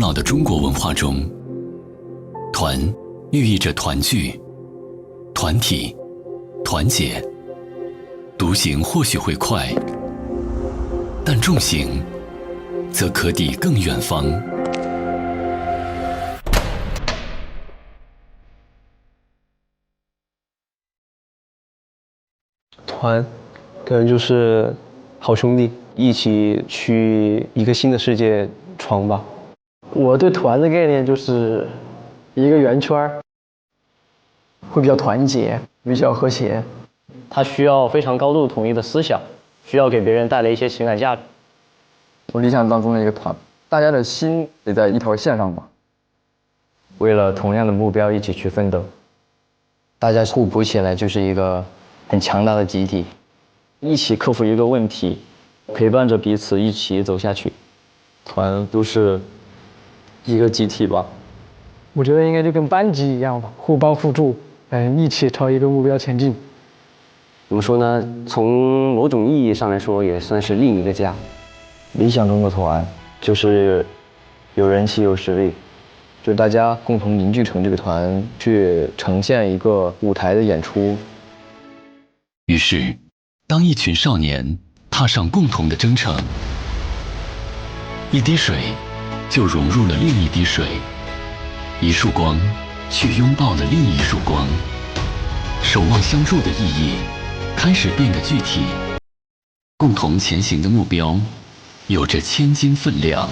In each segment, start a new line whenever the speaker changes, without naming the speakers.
闹的中国文化中，团寓意着团聚、团体、团结。独行或许会快，但众行则可抵更远方。
团可能就是好兄弟，一起去一个新的世界闯吧。
我对团的概念就是一个圆圈，会比较团结，比较和谐。
它需要非常高度统一的思想，需要给别人带来一些情感价值。
我理想当中的一个团，大家的心得在一条线上吧，
为了同样的目标一起去奋斗，
大家互补起来就是一个很强大的集体，一起克服一个问题，陪伴着彼此一起走下去。
团都是一个集体吧。
我觉得应该就跟班级一样吧，互帮互助，一起朝一个目标前进。
怎么说呢？从某种意义上来说，也算是另一个家。
理想中的团就是有人气有实力，
就大家共同凝聚成这个团，去呈现一个舞台的演出。
于是，当一群少年踏上共同的征程，一滴水就融入了另一滴水，一束光去拥抱了另一束光，守望相助的意义开始变得具体，共同前行的目标有着千斤分量。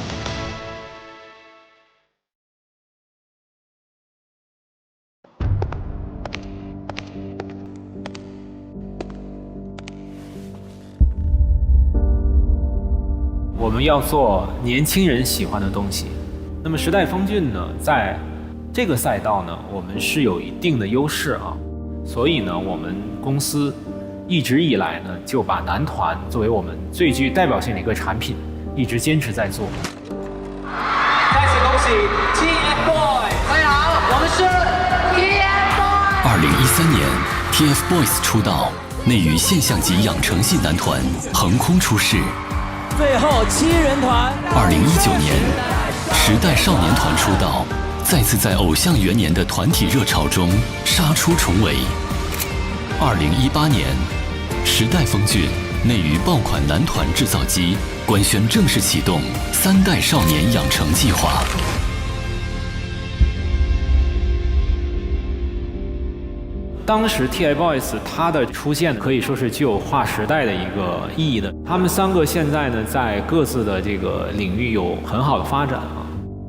我们要做年轻人喜欢的东西。那么时代峰峻呢，在这个赛道呢，我们是有一定的优势啊。所以呢，我们公司一直以来呢，就把男团作为我们最具代表性的一个产品，一直坚持在做。
再次恭喜 TFBOYS， 大家好，我们是
2013年 ，TFBOYS 出道，内娱现象级养成系男团横空出世。
最后7人团。
2019年，时代少年团出道，再次在偶像元年的团体热潮中杀出重围。2018年，时代峰峻内娱爆款男团制造机官宣正式启动3代少年养成计划。
当时 TFBOYS 它的出现可以说是具有划时代的一个意义的。他们3个现在呢，在各自的这个领域有很好的发展啊。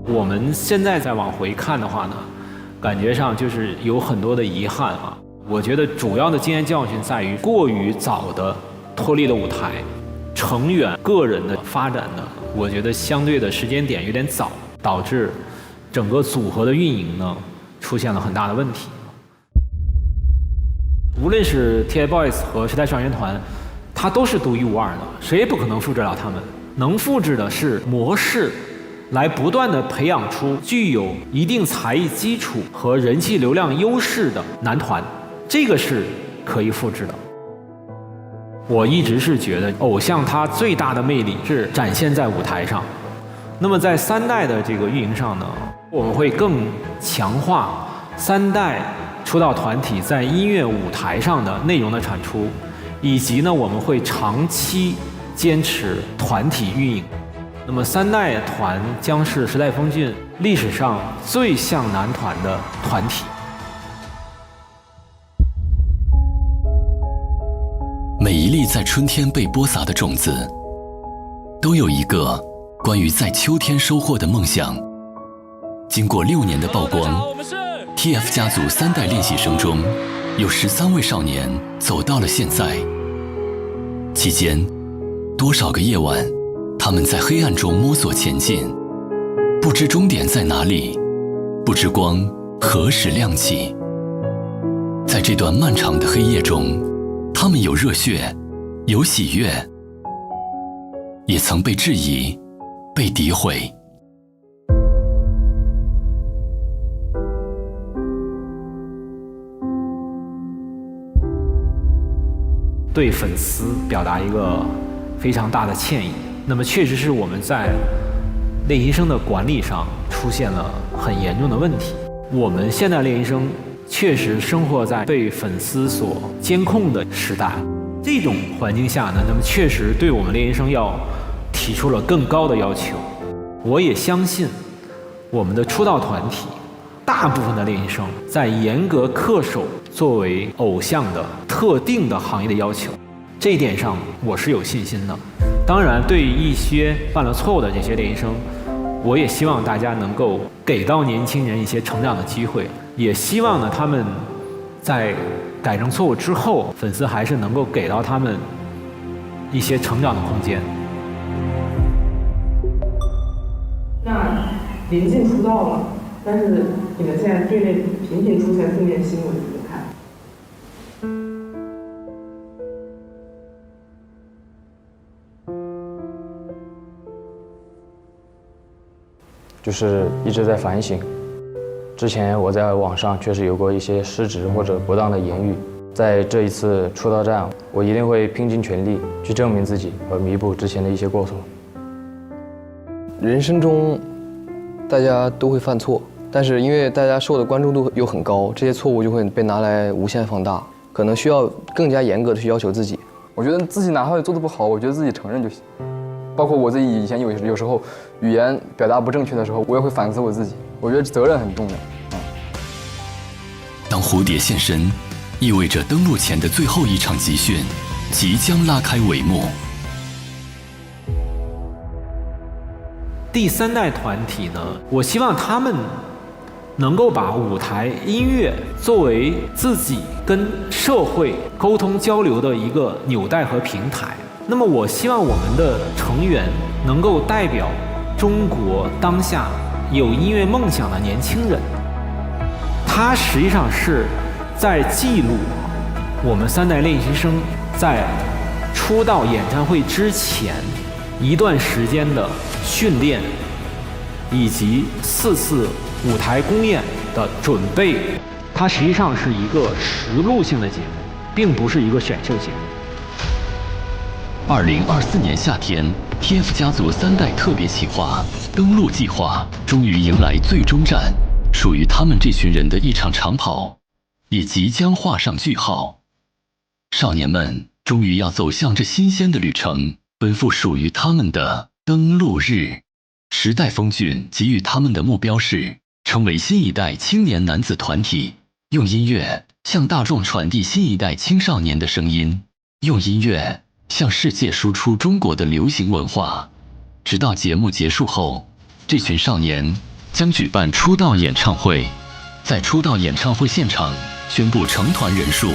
我们现在再往回看的话呢，感觉上就是有很多的遗憾啊。我觉得主要的经验教训在于过于早的脱离了舞台，成员个人的发展呢，我觉得相对的时间点有点早，导致整个组合的运营呢出现了很大的问题。无论是 TFBOYS 和时代少年团，它都是独一无二的，谁也不可能复制了他们。能复制的是模式，来不断的培养出具有一定才艺基础和人气流量优势的男团，这个是可以复制的。我一直是觉得偶像它最大的魅力是展现在舞台上。那么在3代的这个运营上呢，我们会更强化3代出道团体在音乐舞台上的内容的产出，以及呢我们会长期坚持团体运营。那么3代团将是时代峰峻历史上最像男团的团体。
每一粒在春天被播撒的种子，都有一个关于在秋天收获的梦想。经过6年的曝光，TF 家族3代练习生中，有13位少年走到了现在。期间，多少个夜晚，他们在黑暗中摸索前进，不知终点在哪里，不知光何时亮起。在这段漫长的黑夜中，他们有热血，有喜悦，也曾被质疑，被诋毁。
对粉丝表达一个非常大的歉意。那么确实是我们在练习生的管理上出现了很严重的问题。我们现在练习生确实生活在被粉丝所监控的时代，这种环境下呢，那么确实对我们练习生要提出了更高的要求。我也相信我们的出道团体大部分的练习生在严格恪守作为偶像的特定的行业的要求，这一点上我是有信心的。当然，对于一些犯了错误的这些练习生，我也希望大家能够给到年轻人一些成长的机会，也希望呢他们在改正错误之后，粉丝还是能够给到他们一些成长的空间。
那临近出道了，但是你们现在队内频频出现负面新闻，怎么看？
就是一直在反省。之前我在网上确实有过一些失职或者不当的言语，在这一次出道战，我一定会拼尽全力去证明自己和弥补之前的一些过错。
人生中，大家都会犯错，但是因为大家受的关注度又很高，这些错误就会被拿来无限放大，可能需要更加严格的去要求自己。
我觉得自己哪怕做得不好，我觉得自己承认就行。包括我自己以前有时候语言表达不正确的时候，我也会反思我自己。我觉得责任很重要。
当蝴蝶现身，意味着登陆前的最后一场集训即将拉开帷幕。
第三代团体呢，我希望他们能够把舞台音乐作为自己跟社会沟通交流的一个纽带和平台。那么我希望我们的成员能够代表中国当下有音乐梦想的年轻人，他实际上是在记录我们三代练习生在出道演唱会之前一段时间的训练，以及4次舞台公演的准备。它实际上是一个实录性的节目，并不是一个选秀节目。
2024年夏天 ，TF 家族3代特别企划登陆计划终于迎来最终站，属于他们这群人的一场长跑也即将画上句号。少年们终于要走向这新鲜的旅程，奔赴属于他们的登陆日。时代峰峻给予他们的目标是成为新一代青年男子团体，用音乐向大众传递新一代青少年的声音，用音乐向世界输出中国的流行文化。直到节目结束后，这群少年将举办出道演唱会，在出道演唱会现场宣布成团人数。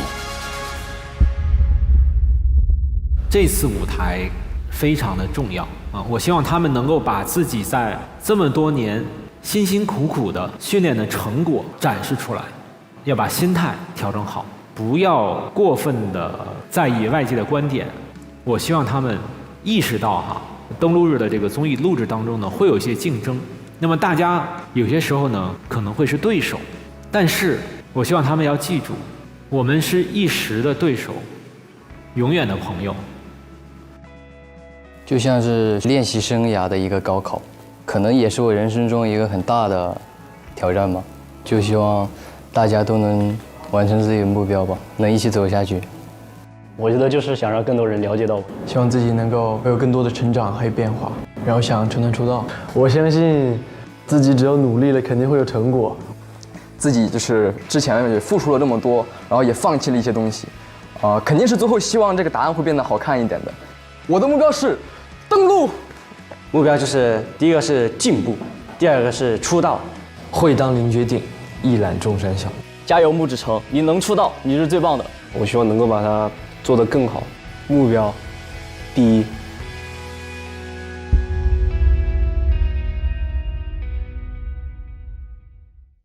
这次舞台非常的重要啊！我希望他们能够把自己在这么多年辛辛苦苦的训练的成果展示出来，要把心态调整好，不要过分的在意外界的观点。我希望他们意识到登陆日的这个综艺录制当中呢，会有一些竞争，那么大家有些时候呢可能会是对手，但是我希望他们要记住，我们是一时的对手，永远的朋友。
就像是练习生涯的一个高考，可能也是我人生中一个很大的挑战吧。就希望大家都能完成自己的目标吧，能一起走下去。
我觉得就是想让更多人了解到我，希望自己能够有更多的成长还有变化，然后想成团出道。我相信自己只要努力了，肯定会有成果。
自己就是之前也付出了这么多，然后也放弃了一些东西，肯定是最后希望这个答案会变得好看一点的。我的目标是登陆，
目标就是第一个是进步，第二个是出道。
会当凌绝顶，一览众山小。
加油穆志成，你能出道，你是最棒的。
我希望能够把它做得更好。目标第一，